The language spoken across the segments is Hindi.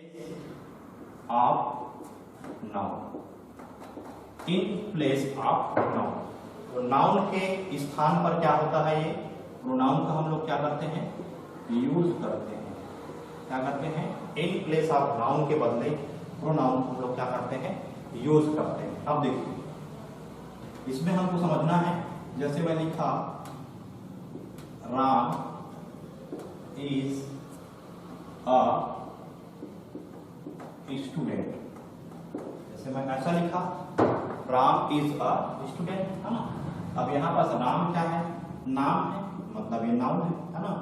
Of noun, in place of noun. तो नाउन के स्थान पर क्या होता है, ये प्रोनाउन का हम लोग क्या करते हैं, यूज करते हैं। क्या करते हैं, इन प्लेस ऑफ नाउन के बदले प्रोनाउन हम लोग क्या करते हैं, यूज करते हैं। अब देखिए इसमें हमको समझना है, जैसे मैं लिखा राम इज अ स्टूडेंट, जैसे मैं ऐसा लिखा राम इज अ स्टूडेंट, है ना। अब यहाँ पास राम क्या है, नाम है, मतलब ये नाउन है ना।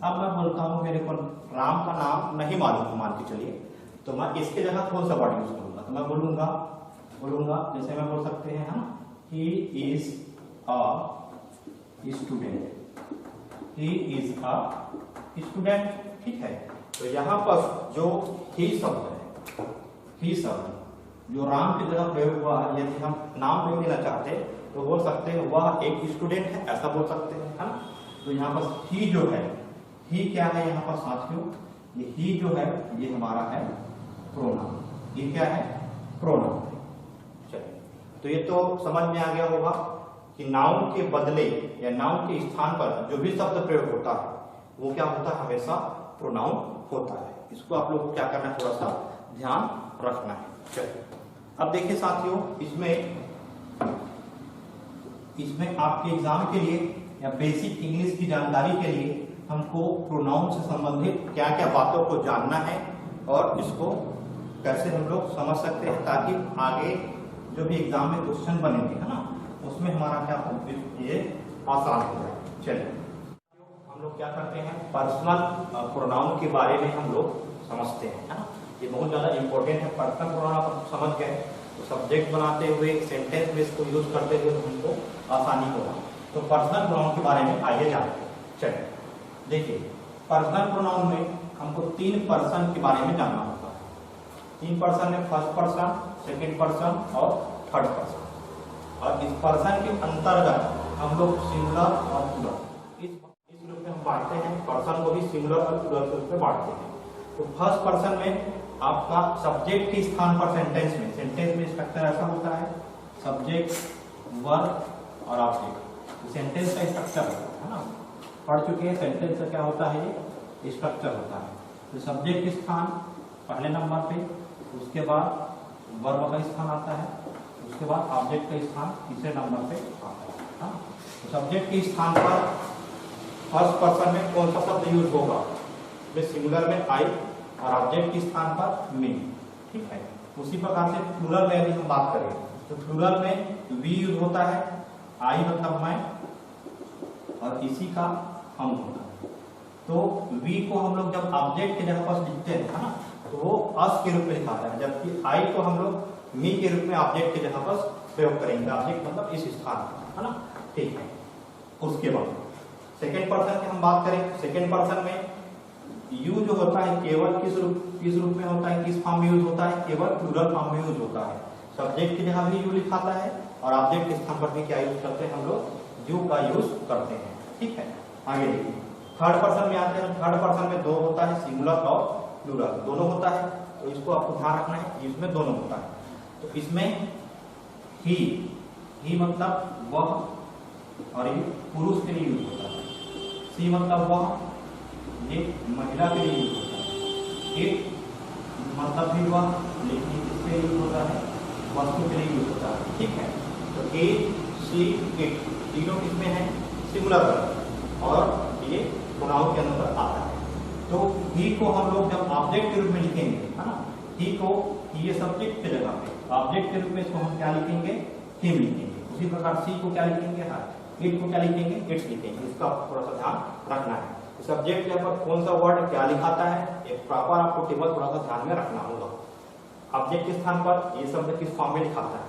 अब मैं बोलता हूँ मेरे को राम का नाम नहीं मालूम, मान के चलिए, तो मैं इसके जगह कौन सा वर्ड यूज करूंगा, तो मैं बोलूंगा जैसे मैं बोल सकते हैं, है ना, he is a student, he is a student, ठीक है। तो यहाँ पर जो ही शब्द है, ही शब्द जो राम की जगह प्रयोग हुआ है, यदि हम नाम नहीं लेना चाहते तो बोल सकते हैं वह एक स्टूडेंट है, ऐसा बोल सकते हैं, है ना। तो यहाँ पर ही जो है, ही क्या है यहाँ पर साथियों, ये ही जो है ये हमारा है प्रोनाउन, ये क्या है प्रोनाउन। चलिए, तो ये तो समझ में आ गया होगा कि नाउन के बदले या नाउन के स्थान पर जो भी शब्द प्रयोग होता है वो क्या होता है, हमेशा प्रोनाउन होता है। इसको आप लोग को क्या करना है, थोड़ा सा ध्यान रखना है। चलिए अब देखिए साथियों, इसमें आपके एग्जाम के लिए या बेसिक इंग्लिश की जानकारी के लिए हमको प्रोनाउन से संबंधित क्या क्या बातों को जानना है और इसको कैसे हम लोग समझ सकते हैं, ताकि आगे जो भी एग्जाम में क्वेश्चन बनेंगे, है ना, उसमें हमारा क्या हो, ये आसान हो जाए। चलिए हम लोग क्या करते हैं, पर्सनल प्रोनाउन के बारे में हम लोग समझते हैं, है ना। ये बहुत ज्यादा इंपॉर्टेंट है। पर्सनल प्रोनाउन आप समझ गए तो सब्जेक्ट बनाते हुए सेंटेंस में इसको यूज करते हुए तो हमको आसानी होगा। तो पर्सनल प्रोनाउन के बारे में आइए जानते हैं। चलिए देखिए, पर्सनल प्रोनाउन में हमको 3 पर्सन के बारे में जानना होता है। 3 पर्सन में फर्स्ट पर्सन, सेकंड पर्सन और थर्ड पर्सन। और इस पर्सन के अंतर्गत हम लोग सिंगुलर और प्लूरल इस रूप में हम बांटते हैं। पर्सन को भी सिंगुलर और प्लूरल रूप में बांटते हैं। तो फर्स्ट पर्सन में आपका सब्जेक्ट के स्थान पर सेंटेंस में स्ट्रक्चर ऐसा होता है, सब्जेक्ट, वर्ब और ऑब्जेक्ट। सेंटेंस का स्ट्रक्चर है ना, पढ़ चुके हैं। सेंटेंस का क्या होता है, ये स्ट्रक्चर होता है। तो सब्जेक्ट स्थान पहले नंबर पे, उसके बाद वर्ब का स्थान आता है, उसके बाद ऑब्जेक्ट का स्थान तीसरे नंबर पे आता है। तो सब्जेक्ट के स्थान पर फर्स्ट पर्सन में कौन सा शब्द यूज होगा, सिंगुलर में आई और ऑब्जेक्ट के स्थान पर मी, ठीक है। उसी प्रकार से प्लूरल में यदि हम बात करें तो प्लूरल में वी यूज होता है, आई मतलब मैं और इसी का हम होता है। तो वी को हम लोग जब ऑब्जेक्ट के जगह पर लिखते हैं, है ना, तो वो अस के रूप में लिखाता है, जबकि आई को हम लोग मी के रूप में ऑब्जेक्ट के जगह पर प्रयोग करेंगे। ऑब्जेक्ट मतलब इस स्थान पर, है ना, ठीक है। उसके बाद सेकेंड पर्सन की हम बात करें, सेकेंड पर्सन में यू जो होता है केवल किस रूप में होता है, किस फॉर्म में यूज होता है, केवल प्लूरल फॉर्म में यूज होता है। सब्जेक्ट की जगह भी यू लिखाता है और ऑब्जेक्ट के स्थान पर भी क्या यूज करते हैं, हम लोग यू का यूज करते हैं, ठीक है। आगे देखिए, थर्ड पर्सन में आते हैं। थर्ड पर्सन में 2 होता है, सिंगुलर और प्लूरल दोनों होता है। तो इसको आपको ध्यान रखना है, इसमें दोनों होता है। तो इसमें ही मतलब वह और ये पुरुष के लिए यूज होता है। सी मतलब वह, ये महिला के लिए यूज होता है। इट मतलब भी वह, लेकिन इससे यूज होता है वस्तु के लिए यूज होता है, ठीक है। तो इट, सी, इट तीनों किसमें है, सिंगुलर और ये प्रोनाउन के अंदर आता है। तो ही को हम लोग जब ऑब्जेक्ट के रूप में लिखेंगे, है ना, ही को ये सब्जेक्ट के जगह पे ऑब्जेक्ट के रूप में इसको हम क्या लिखेंगे, हिम लिखेंगे। उसी प्रकार सी को क्या लिखेंगे, इट को क्या लिखेंगे, इट्स लिखेंगे। इसका थोड़ा सा ध्यान रखना है। सब्जेक्ट यहाँ पर कौन सा वर्ड क्या लिखाता है, एक प्रॉपर आपको टेबल थोड़ा सा ध्यान में रखना होगा। ऑब्जेक्ट के स्थान पर ये शब्द किस फॉर्म में लिखाता है,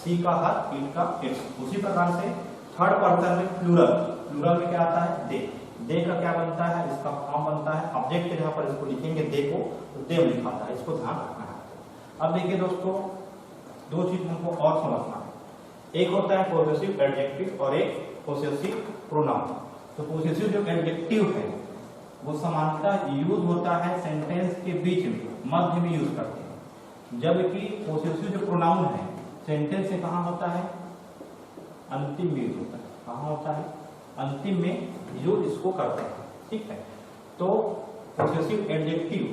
सी का हर, इट का इट्स। उसी प्रकार से थर्ड पर्सन में प्लूरल में क्या आता है, दे का क्या बनता है, इसका फॉर्म बनता है। ऑब्जेक्ट के जगह पर इसको लिखेंगे दे को, तो देव लिखाता है, इसको ध्यान रखना है। अब देखिए दोस्तों, 2 चीज हमको और समझना है। एक होता है पोसेसिव एडजेक्टिव और एक पोसेसिव प्रोनाउन। तो पोसेसिव जो एडजेक्टिव है वो सामान्यतः यूज होता है सेंटेंस के बीच में, मध्य में यूज करते हैं, जबकि पोसेसिव जो प्रोनाउन है सेंटेंस से कहाँ होता है, अंतिम में यूज होता है। कहाँ होता है, अंतिम में यूज इसको करते हैं, ठीक है। तो पोसेसिव एडजेक्टिव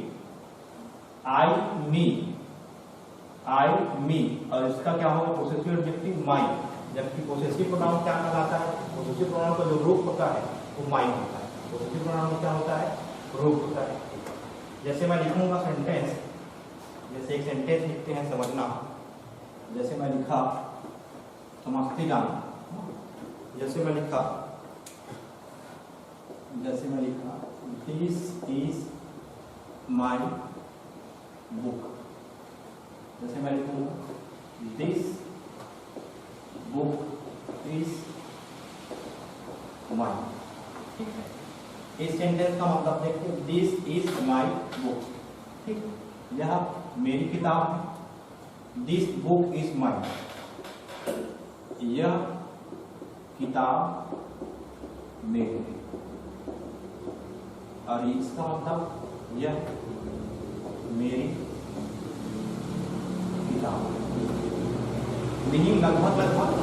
आई मी, और इसका क्या होगा पोसेसिव एडजेक्टिव माई, जबकि पोसेसिव प्रोनाउन क्या कहलाता है, पोसेसिव प्रोनाउन का जो रूप होता है वो माई होता है। पोसेसिव प्रोनाउन में क्या होता है, रूप होता है। जैसे मैं लिखूंगा सेंटेंस, जैसे एक सेंटेंस लिखते हैं समझना, जैसे मैं लिखा, समझते जाना, जैसे मैं लिखा दिस इज माई बुक, जैसे मैं लिखूंगा दिस बुक इज माई, ठीक है। इस सेंटेंस का मतलब देखिए, दिस इज माई बुक, ठीक, यह मेरी किताब है। दिस बुक इज माई, यह किताब मेरी है। और इसका मतलब यह मेरी किताब, मीनिंग लगभग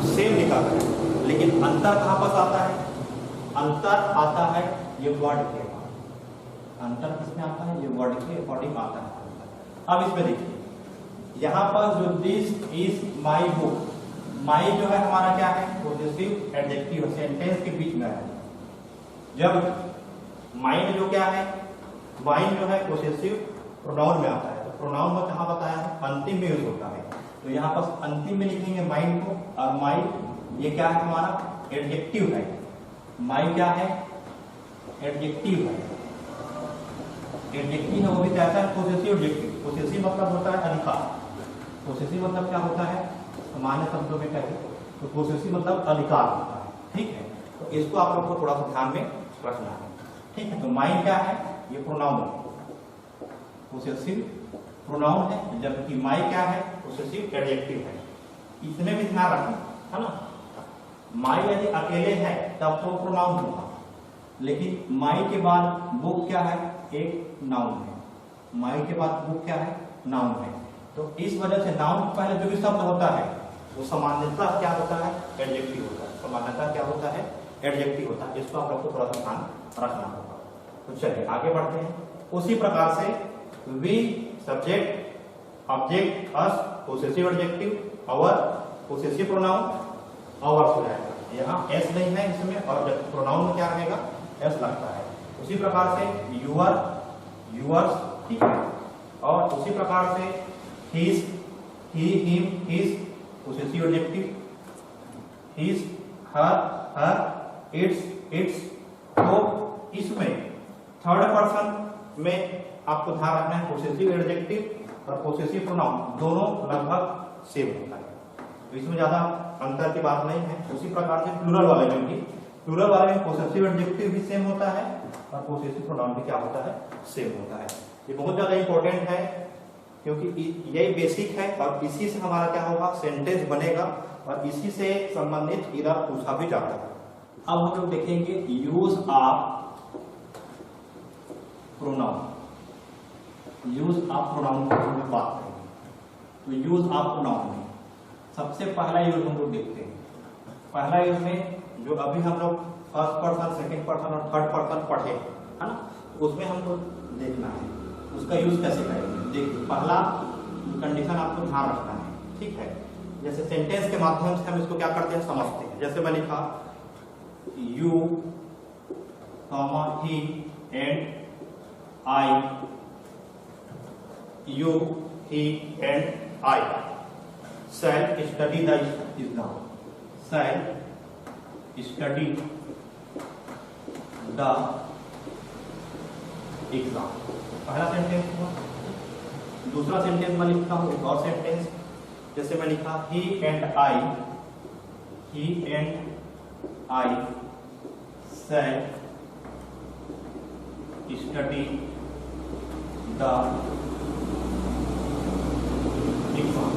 सेम लिखा है, लेकिन अंतर कहाँ पर आता है, अंतर आता है ये वर्ड के बाद। अंतर किसमें आता है, ये वर्ड के अकॉर्डिंग आता है। अब इसमें देखिए, यहाँ पर जो दिस इज माई बुक, माई जो है हमारा क्या है, पोसेसिव एडजेक्टिव, सेंटेंस के बीच में है। जब माइन जो क्या है, माइन जो है पोसेसिव प्रोनाउन में आता है। तो प्रोनाउन में कहाँ बताया है, अंतिम में यूज होता है। तो यहाँ पर अंतिम में लिखेंगे माइन को, और माइन ये क्या है हमारा एडजेक्टिव है। माई क्या है, एडजेक्टिव है। एडजेक्टिव है वो भी कहता है पोसेसिव एडजेक्टिव। पोसेसिव मतलब होता है अधिकार। पोसेसिव मतलब क्या होता है, सामान्य शब्दों में कहें तो पोसेसिव मतलब अधिकार होता है, ठीक है। तो इसको आप लोग को थोड़ा सा ध्यान में रखना है, ठीक है। तो माइन क्या है, ये प्रोनाउन है, पोसेसिव प्रोनाउन है, जबकि माई क्या है, पोसेसिव एडजेक्टिव है। इसमें भी ध्यान रखना है ना। माई यदि अकेले है तब तो प्रोनाउन होगा, लेकिन माई के बाद बुक क्या है, एक नाउन है। माई के बाद बुक क्या है, नाउन है। तो इस वजह से नाउन पहले जो भी शब्द होता है वो सामान्यतः क्या होता है, एडजेक्टिव होता है। सामान्यतः क्या होता है, एडजेक्टिव होता है। इसको आप लोग को थोड़ा सा ध्यान रखना होगा। तो चलिए आगे बढ़ते हैं। उसी प्रकार से we subject object us possessive adjective और पोसेसिव प्रोनाउन और हो जाएगा। यहाँ एस नहीं है इसमें, और जब प्रोनाउन में क्या रहेगा, एस लगता है। उसी प्रकार से यूअर, यूअर्स, ठीक है। और उसी प्रकार से his, he, him, his possessive adjective, his, her, her, it's, it's. तो इसमें थर्ड पर्सन में आपको ध्यान रखना है, पोसेसिव एडजेक्टिव और पोसेसिव प्रोनाउन दोनों लगभग सेम होता है। तो इसमें ज्यादा अंतर की बात नहीं है। उसी प्रकार से प्लूरल वाले में भी, प्लूरल वाले में पोसेसिव एडजेक्टिव भी सेम होता है और पोसेसिव प्रोनाउन भी क्या होता है, सेम होता है। ये बहुत ज्यादा इंपॉर्टेंट है, क्योंकि यही बेसिक है और इसी से हमारा क्या होगा, सेंटेंस बनेगा और इसी से संबंधित इधर पूछा भी जाता है। अब हम लोग देखेंगे use of pronoun. Use of pronoun की हम लोग बात करेंगे। तो यूज ऑफ प्रोनाउन में सबसे पहला यूज हम लोग देखते हैं। पहला यूज में जो अभी हम लोग फर्स्ट पर्सन, सेकंड पर्सन और थर्ड पर्सन पढ़े है ना, उसमें हमको देखना है उसका यूज कैसे करेंगे। देखिए पहला कंडीशन आपको ध्यान रखना है, ठीक है। जैसे सेंटेंस के माध्यम से हम इसको क्या करते हैं, समझते हैं। जैसे मैं लिखा you, he and I, you, he and I shall study the exam, shall study the exam। पहला सेंटेंस हुआ। दूसरा सेंटेंस मैं लिखता हूँ, एक और सेंटेंस। जैसे मैं लिखा he and I shall study the exam।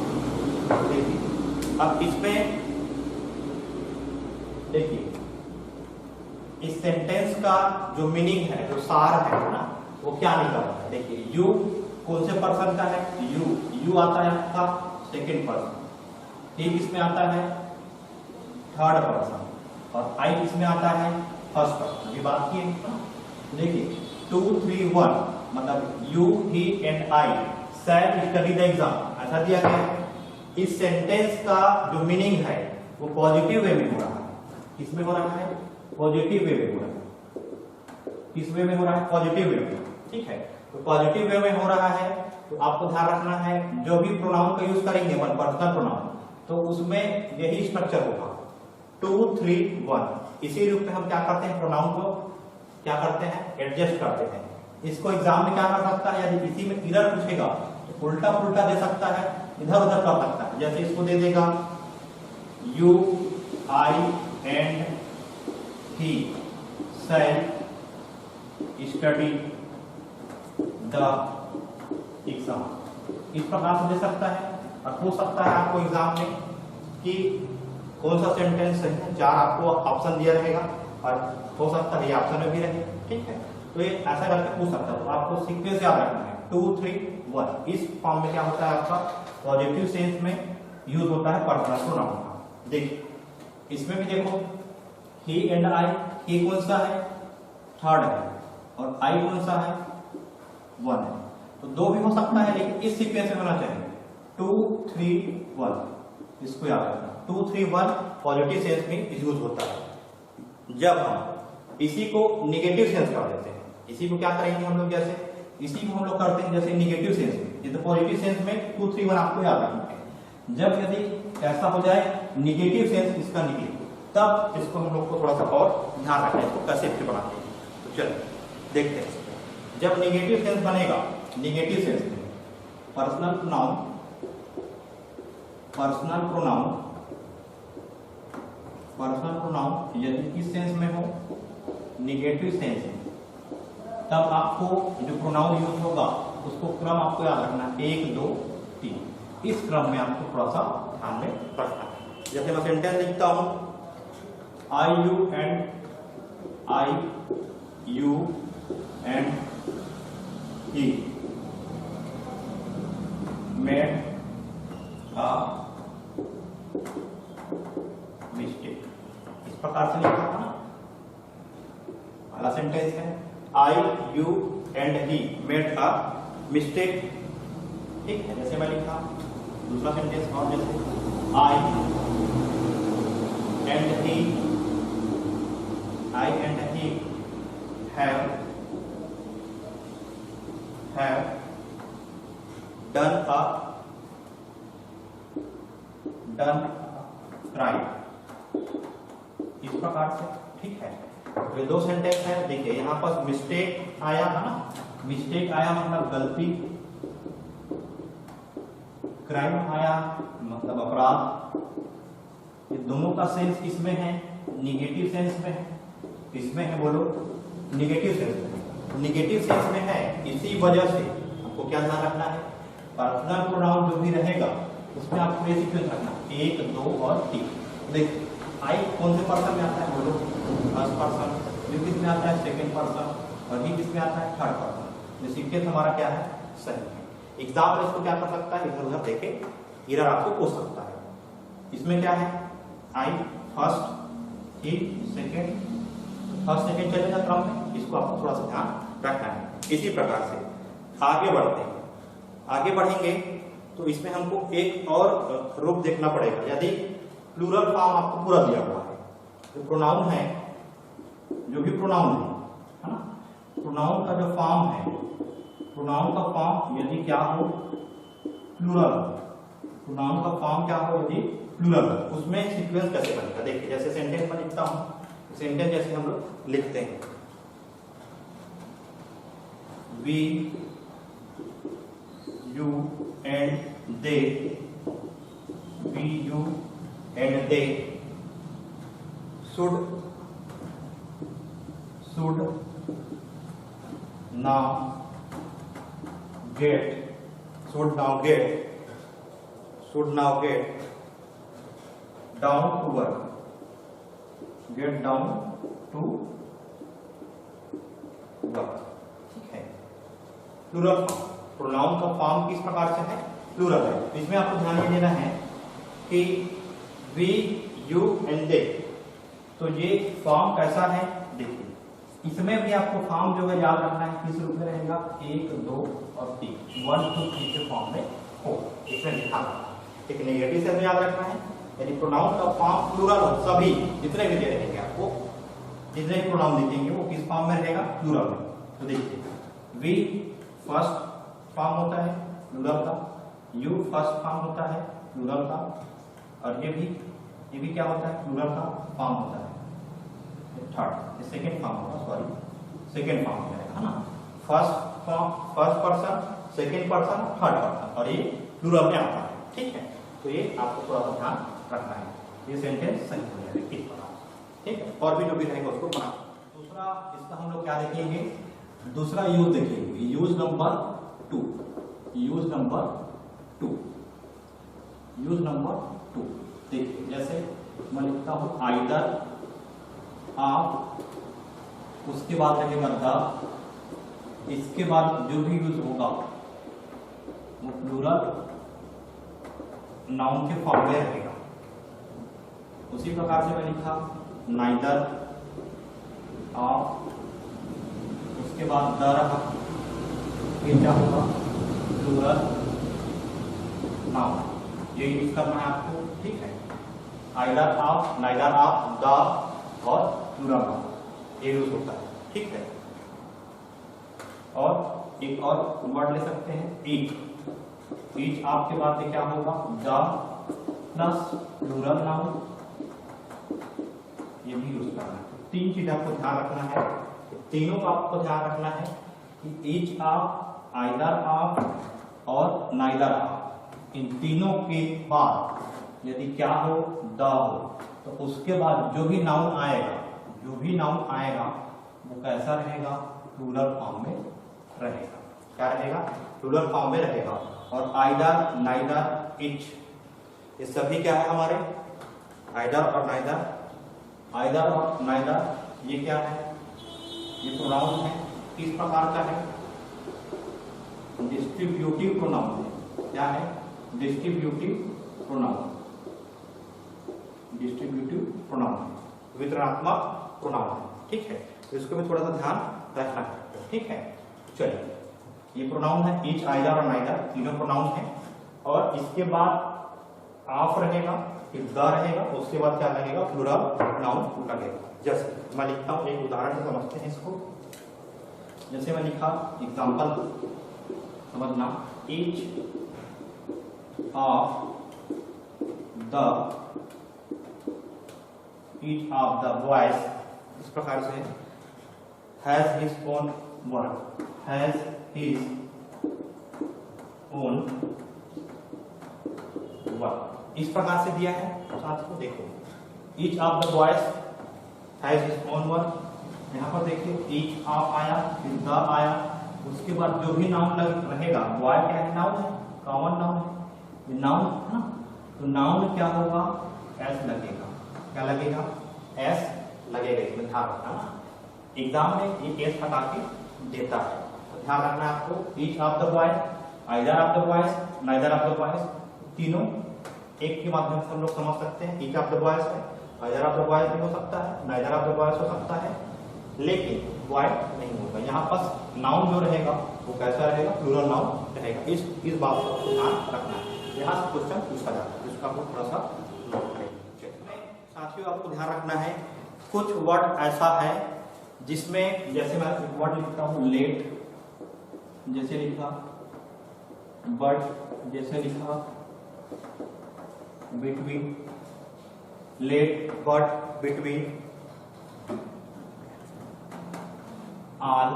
देखिए अब इसमें देखिए इस सेंटेंस का जो मीनिंग है, जो सार है ना, वो क्या निकल रहा है। देखिए यू कौन से पर्सन का है, यू आता है आपका सेकेंड पर्सन, ही किसमें आता है थर्ड पर्सन, और आई किसमें आता है फर्स्ट पर्सन। ये बात की है। देखिए 2 3 1 मतलब you he and I shell study the exam, ऐसा दिया गया है। इस सेंटेंस का जो मीनिंग है वो पॉजिटिव वे में हो रहा है। किसमें हो रहा है, पॉजिटिव वे में हो रहा है। किस वे में हो रहा है, पॉजिटिव वे में। ठीक है, तो पॉजिटिव वे में हो रहा है तो आपको ध्यान रखना है जो भी प्रोनाउन का यूज करेंगे अपन पर्सनल प्रोनाउन, तो उसमें यही स्ट्रक्चर होगा 2 3 1। इसी रूप में हम क्या करते हैं, प्रोनाउन को क्या करते हैं, एडजस्ट करते हैं। इसको एग्जाम में क्या कर सकता है, यदि इसी में इरर पूछेगा तो उल्टा पुल्टा दे सकता है, इधर उधर कर सकता है। जैसे इसको दे देगा you I and he shell study the exam, इस प्रकार से दे सकता है। और पूछ सकता है आपको एग्जाम में कि कौन सा सेंटेंस है, 4 आपको ऑप्शन दिया रहेगा और हो सकता है ये ऑप्शन में भी रहे। ठीक है, तो ये ऐसा करके पूछ सकता है। तो आपको सीक्वेंस याद रखना है 2 3 1। इस फॉर्म में क्या होता है, आपका पॉजिटिव सेंस में यूज होता है पर्सनल प्रोनाउन का। देखिए इसमें भी देखो ही एंड आई, ही कौन सा है, थर्ड है, और आई कौन सा है, 1 है। तो 2 भी हो सकता है, लेकिन इस सीक्वेंस में होना चाहिए 2 3 1। इसको याद रखना, 2 3 1 पॉजिटिव सेंस में यूज होता है। जब हम इसी को निगेटिव सेंस कर देते हैं, इसी को क्या करेंगे हम लोग, जैसे इसी को हम लोग करते हैं जैसे निगेटिव सेंस में, ये तो पॉजिटिव सेंस में 2 3 1 आपको याद रखना है। जब यदि ऐसा हो जाए निगेटिव सेंस इसका निगेटिव, तब इसको हम लोग को थोड़ा सा और ध्यान रखना है, इसको कैसे फिर बनाते हैं। तो चलो देखते हैं। जब निगेटिव सेंस बनेगा, निगेटिव सेंस में personal pronoun, personal pronoun, personal pronoun यदि किस सेंस में हो, निगेटिव सेंस में, तब आपको जो प्रोनाउन यूज होगा उसको क्रम आपको याद रखना है 1 2 3। इस क्रम में आपको थोड़ा सा ध्यान में रखना है। जैसे मैं सेंटेंस लिखता हूं, I you and he made a mistake, इस प्रकार से लिखा था ना, पहला सेंटेंस है I you and he made a mistake. ठीक है, जैसे मैं लिखा दूसरा सेंटेंस और जैसे I and he have done crime, इस प्रकार से। ठीक है, ये 2 सेंटेंस है। देखिए यहाँ पर मिस्टेक आया है ना, मिस्टेक आया मतलब गलती, क्राइम आया मतलब अपराध। ये दोनों का सेंस किसमें है, निगेटिव सेंस में है। किसमें है बोलो, निगेटिव सेंस में। निगेटिव सेंस में है, इसी वजह से आपको क्या ध्यान रखना है, पर्सनल प्रोनाउन जो भी रहेगा उसमें आपको ये सीक्वेंस रखना 1 2 और 3। देखिए आई कौन से पर्सन में आता है बोलो, फर्स्ट पर्सन, यू किस में आता है सेकंड पर्सन, और ही किस में आता है थर्ड पर्सन। ये सीक्वेंस हमारा क्या है, सही है। एग्जाम्पल इसको क्या कर सकता है, इधर उधर देखे इरर आपको पूछ सकता है। इसमें क्या है, आई फर्स्ट, ही सेकंड, फर्स्ट सेकंड चलेगा क्रम में, इसको आपको थोड़ा सा ध्यान रखना है। इसी प्रकार से आगे बढ़ते हैं। आगे बढ़ेंगे तो इसमें हमको एक और रूप देखना पड़ेगा। यदि प्लूरल फॉर्म आपको पूरा दिया हुआ है, तो प्रोनाउन है, जो भी प्रोनाउन है ना, प्रोनाउन का जो फॉर्म है, प्रोनाउन का फॉर्म यदि क्या हो, प्लूरल, प्रोनाउन का फॉर्म क्या हो यदि प्लूरल, उसमें सीक्वेंस कैसे बनेगा। देखिए जैसे सेंटेंस में लिखता हूं, सेंटेंस जैसे हम लोग लिखते हैं, we you and they, we you and they should now get down to work, get down to work, ठीक है। प्लूरल फॉर्म, प्रोनाउन का फॉर्म किस प्रकार से है, प्लूरल है। तो इसमें आपको ध्यान ये देना है कि वी, यू एंड दे, तो ये फॉर्म कैसा है देखिए। इसमें भी आपको फॉर्म जो है याद रखना है, किस रूप में रहेगा, 1 2 और 3, 1 2 3 के फॉर्म में हो, इसमें लिखा है। एक नेगेटिव सेंस में याद रखना है, यानी प्रोनाउन का फॉर्म प्लूरल हो, सभी जितने भी दे रहेंगे आपको, जितने भी प्रोनाउन देंगे वो किस फॉर्म में रहेगा, प्लूरल में। तो देखिए वी फर्स्ट फॉर्म होता है प्लूरल का, यू फर्स्ट फॉर्म होता है प्लूरल का, और ये भी क्या होता है, प्लूरल का फॉर्म होता है। थर्ड सेकेंड फॉर्म होगा, सॉरी सेकेंड फॉर्म है ना, first form first person, second person, third person, और ये प्लूरल में आता है, ठीक है। तो ये आपको थोड़ा सा ध्यान रखना है, ये सेंटेंस सही हो जाएगा किस प्रकार, ठीक है। और भी जो भी रहेगा उसको बना। दूसरा इसका हम लोग क्या देखेंगे, दूसरा यूज देखेंगे, use number 2, use number 2, use number 2। देखिए जैसे मैं लिखता हूं आइदर, आप, उसके बाद रहेगा द, इसके बाद जो भी यूज होगा वो प्लूरल नाउन के फॉर्म में रहेगा। उसी प्रकार से मैं लिखा नाइदर, आप, उसके बाद द रहा, फिर क्या होगा, प्लूरल नाउन, ये यूज करना है आपको, ठीक है। आइदर आप, नाइदर आप, द और प्लूरल नाउन, ये यूज होता है, ठीक है। और एक और वर्ड ले सकते हैं ईच, ईच आपके बाद में क्या होगा, द प्लस प्लूरल नाउन, ये भी यूज करना है। तीन चीज आपको ध्यान रखना है, तीनों का आपको ध्यान रखना है कि ईच आप, आइदर आप और नाइदर आप, इन तीनों के बाद यदि क्या हो, द हो, तो उसके बाद जो भी नाउन आएगा, जो भी नाउन आएगा वो कैसा रहेगा, प्लूरल फॉर्म में रहेगा। क्या रहेगा, प्लूरल फॉर्म में रहेगा। और आइदर, नाइदर, ईच, ये सभी क्या है हमारे, आइदर और नाइदर, आइदर और नाइदर, ये क्या है, ये प्रोनाउन है, किस प्रकार का है, डिस्ट्रीब्यूटिव प्रोनाउन है। क्या है, डिस्ट्रीब्यूटिव प्रोनाउन, डिस्ट्रीब्यूटिव प्रोनाउन, वितरणात्मक प्रोनाउन है, ठीक है। तो इसको भी थोड़ा सा ध्यान रखना है, ठीक है। चलिए ये प्रोनाउन है ईच, आइदर और नाइदर, तीनों प्रोनाउन है। और इसके बाद आप रहेगा, फिर द रहेगा, उसके बाद क्या लगेगा, प्लूरल नाउन लगेगा। जैसे मैं लिखता हूँ, एक उदाहरण से समझते हैं इसको। जैसे मैं लिखा, एग्जाम्पल समझना, each of the, each of the boys, इस प्रकार से, has his own work, has his own work, इस प्रकार से दिया है। साथ में देखो, each of the boys has his own work, यहाँ पर देखिए ईच ऑफ आया, फिर द आया, उसके बाद जो भी नाउन रहेगा, बॉय क्या है, नाउन है, कॉमन नाउन है, नाउन है ना, तो नाउन क्या होगा, एस लगेगा। क्या लगेगा, एस लगेगा, इसमें ध्यान रखना। एग्जाम में ये एस हटा के देता है, तो ध्यान रखना है आपको। Each of the boys, either of the boys, neither of the boys, तीनों एक के माध्यम से हम लोग समझ सकते हैं। ईच ऑफ द बॉयज है, आइदर ऑफ द बॉयज भी हो सकता है, नाइदर ऑफ द बॉयज हो सकता है, लेकिन बॉय नहीं होगा। यहाँ पर नाउन जो रहेगा वो कैसा रहेगा, प्लूरल नाउन रहेगा। इस बात को आपको ध्यान रखना है, यहाँ से क्वेश्चन पूछा जाता है, जिसका आपको थोड़ा सा नोट करेंगे। साथियों आपको ध्यान रखना है, कुछ वर्ड ऐसा है जिसमें, जैसे मैं एक वर्ड लिखता हूँ लेट, जैसे लिखा बट, जैसे लिखा बिटवीन, लेट बट बिटवीन, आल,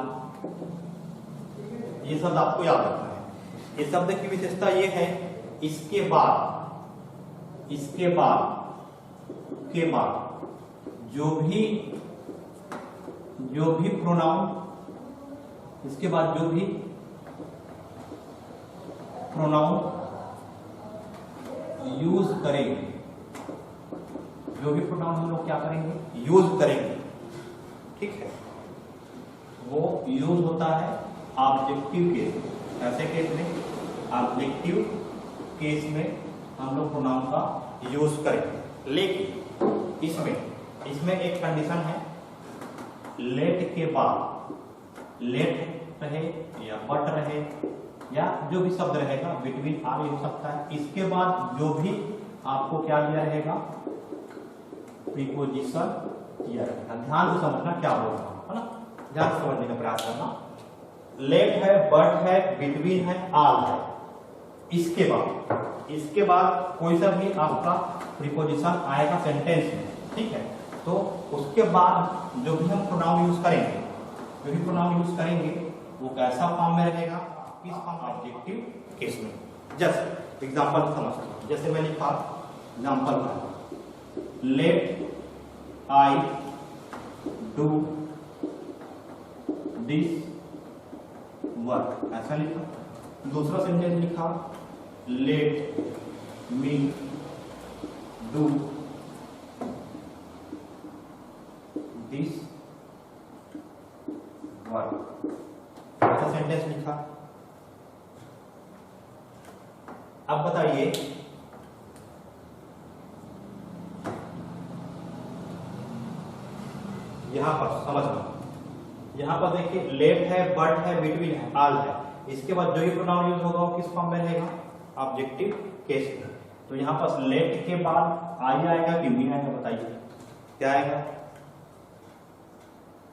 ये शब्द आपको याद रखना है। इस शब्द की विशेषता ये है, इसके बाद, इसके बाद, के बाद जो भी प्रोनाउन, इसके बाद जो भी प्रोनाउन यूज करेंगे, जो भी प्रोनाउन हम लोग क्या करेंगे, यूज करेंगे, ठीक है, वो यूज होता है ऑब्जेक्टिव केस। ऐसे केस में, ऑब्जेक्टिव केस में हम लोग प्रोनाउन का यूज करेंगे। लेकिन इसमें एक कंडीशन है, लेट के बाद, लेट रहे या बट रहे या जो भी शब्द रहेगा, बिटवीन आर हो सकता है, इसके बाद जो भी आपको क्या दिया रहेगा, प्रीपोजिशन दिया रहेगा। ध्यान से समझना क्या बोल रहा हूं, है ना, ध्यान से समझने का प्रयास करना। लेट है, बट है, बिटवीन है, आल है, इसके बाद कोई सा भी आपका प्रीपोजिशन आएगा सेंटेंस में, ठीक है, तो उसके बाद जो भी हम प्रोनाउन यूज करेंगे, वो कैसा फॉर्म में रहेगा, किस फॉर्म, ऑब्जेक्टिव केस में। जस्ट एग्जांपल समझते, जैसे मैं लिखा एग्जांपल में, let I do this work, ऐसा लिखा। दूसरा सेंटेंस लिखा, let me do this work, ऐसा सेंटेंस लिखा। अब बताइए, यहां पर समझना, यहां पर देखिए लेट है, बट है, बिटवीन है, आल है, इसके बाद जो भी प्रोनाउन यूज होगा वो किस फॉर्म में रहेगा, ऑब्जेक्टिव केस में। तो यहाँ पर लेट के बाद आई आएगा कि मी आएगा, बताइए क्या आएगा,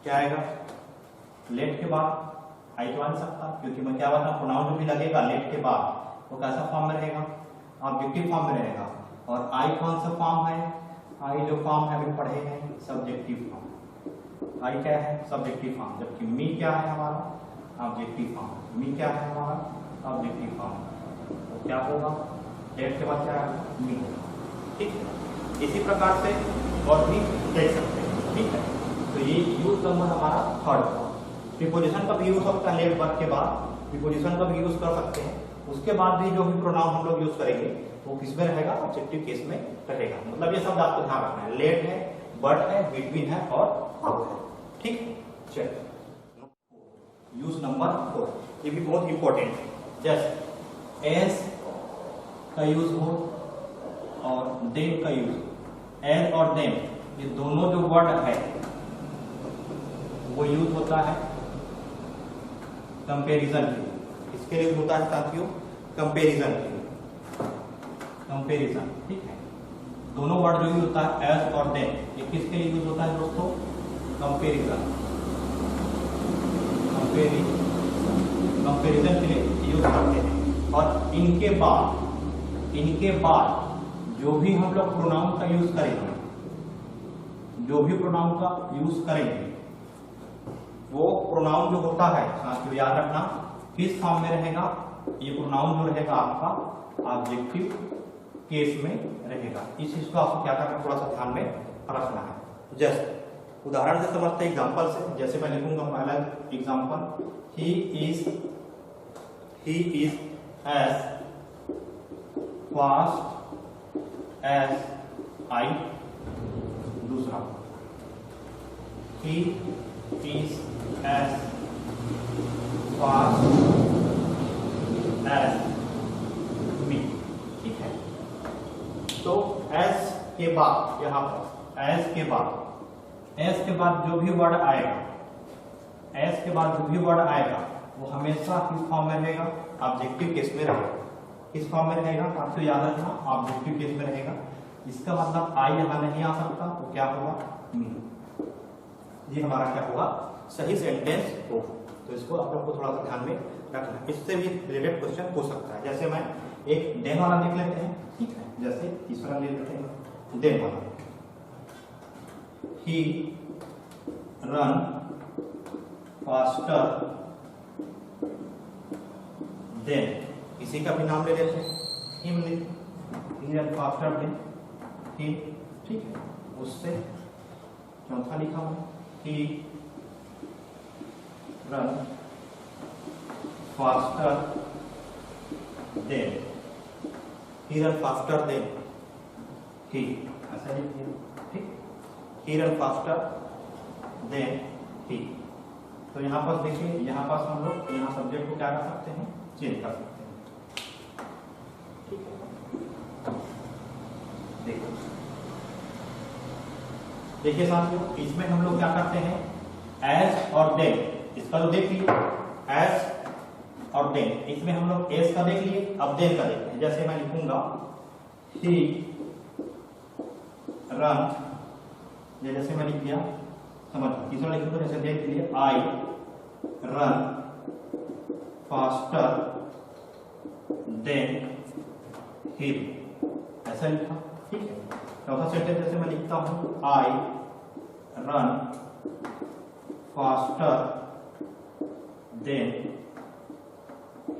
क्या आएगा, लेट के बाद आई तो आ नहीं सकता, क्योंकि मैं क्या बता, प्रोनाउन जो भी लगेगा लेट के बाद वो कैसा फॉर्म में रहेगा, ऑब्जेक्टिव फॉर्म में रहेगा। और आई कौन सा फॉर्म है, आई जो फॉर्म है अभी पढ़े हैं, सब्जेक्टिव फॉर्म। आई क्या है, सब्जेक्टिव फॉर्म, जबकि मी क्या है हमारा, ऑब्जेक्टिव फॉर्म। मी क्या है हमारा, ऑब्जेक्टिव फॉर्म। तो क्या होगा, लेट के बाद क्या आएगा, मी होगा, ठीक है। इसी प्रकार से और भी देख सकते हैं, ठीक है। तो ये यूज नंबर हमारा थर्ड था। प्रीपोजिशन का भी यूज होता है, लेट वर्ब के बाद प्रीपोजिशन का भी यूज कर सकते हैं। उसके बाद भी जो भी प्रोनाउन हम लोग यूज करेंगे वो किसमें रहेगा, ऑब्जेक्टिव केस में रहेगा। मतलब ये शब्द आपको ध्यान रखना है, लेट है, बट है, बिटवीन है और अब है, ठीक। चलिए यूज नंबर 4, ये भी बहुत इंपॉर्टेंट है। जैसे एज का यूज हो और देम का यूज, एज और देम ये दोनों जो वर्ड है वो यूज होता है कंपैरिजन के लिए। इसके लिए होता है साथियों, कंपैरिजन के लिए, कंपैरिजन, ठीक है। दोनों वर्ड जो यूज होता है एज और देम, ये किसके लिए यूज होता है दोस्तों, कंपैरिजन, कंपैरिजन के लिए यूज करते हैं। और इनके बाद जो भी हम लोग प्रोनाउन का यूज करेंगे, जो भी प्रोनाउन का यूज करेंगे वो प्रोनाउन जो होता है साथियों याद रखना किस फॉर्म में रहेगा, ये प्रोनाउन जो रहेगा आपका ऑब्जेक्टिव केस में रहेगा। इस चीज को आपको क्या करना, थोड़ा सा ध्यान में रखना है। जैसे उदाहरण से समझते हैं, एग्जांपल से। जैसे मैं लिखूंगा पहला example, he is as fast as I. दूसरा, he is as fast as me, ठीक है। तो as के बाद, यहाँ पर as के बाद जो भी वर्ड आएगा, as के बाद जो भी वर्ड आएगा वो हमेशा किस फॉर्म में रहेगा, ऑब्जेक्टिव केस में रहेगा। किस फॉर्म में रहेगा आपको याद रखना, ऑब्जेक्टिव केस में रहेगा। इसका मतलब आई यहाँ नहीं आ सकता, तो क्या होगा, मी। ये हमारा क्या होगा, सही सेंटेंस होगा। तो इसको आप लोग को थोड़ा सा ध्यान में रखना। इससे भी रिलेटेड क्वेश्चन हो सकता है। जैसे मैं एक देन वाला देख लेते हैं, ठीक है। जैसे तीसरा ले लेते हैं, देन वाला, ही रन फास्टर देन, इसी का भी नाम ले लेते हैं, हिम, ही रन फास्टर देन हिम, ठीक है। उससे चौथा लिखा हुआ, he run faster than, he run faster than he, ऐसा लिखिए, ठीक। he run faster than he, तो यहाँ पर देखिए, यहाँ पास हम लोग यहाँ सब्जेक्ट को क्या कर सकते हैं, चेंज कर सकते हैं। ठीक है, देखो देखिए साथियों, इसमें हम लोग क्या करते हैं, एज और देन, इसका तो देख लिए एज और देन, इसमें हम लोग एज का देख लिए, अब देन का देखते हैं। जैसे मैं लिखूंगा ही रन, जैसे मैं लिख दिया, समझ, तीसरा लिखूंगा जैसे देन के लिए I run faster than him, ऐसा लिखा। ठीक है, चौथा सेंटेंस जैसे मैं लिखता हूं I run faster than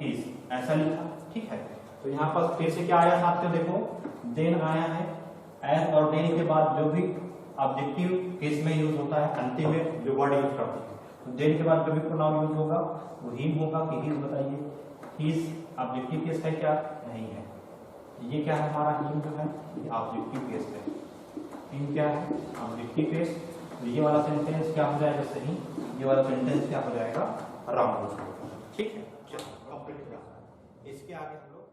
his, ऐसा लिखा। ठीक है, तो यहाँ पर फिर से क्या आया साथियों, देखो देन आया है, एज और देन के बाद जो भी ऑब्जेक्टिव केस में यूज होता है, अंतिम में जो वर्ड यूज करते हैं, तो देन के बाद जो भी प्रोनाउन यूज होगा वो हिम होगा कि हिज, बताइए हिज ऑब्जेक्टिव केस है क्या, नहीं है। ये क्या है हमारा हिम जो है, ये ऑब्जेक्टिव केस है, हिम क्या है, ऑब्जेक्टिव केस। तो ये वाला सेंटेंस क्या हो जाएगा सही, ये वाला सेंटेंस क्या हो जाएगा, रॉन्ग हो जाएगा। ठीक है, चलो कंप्लीट, इसके आगे हम लोग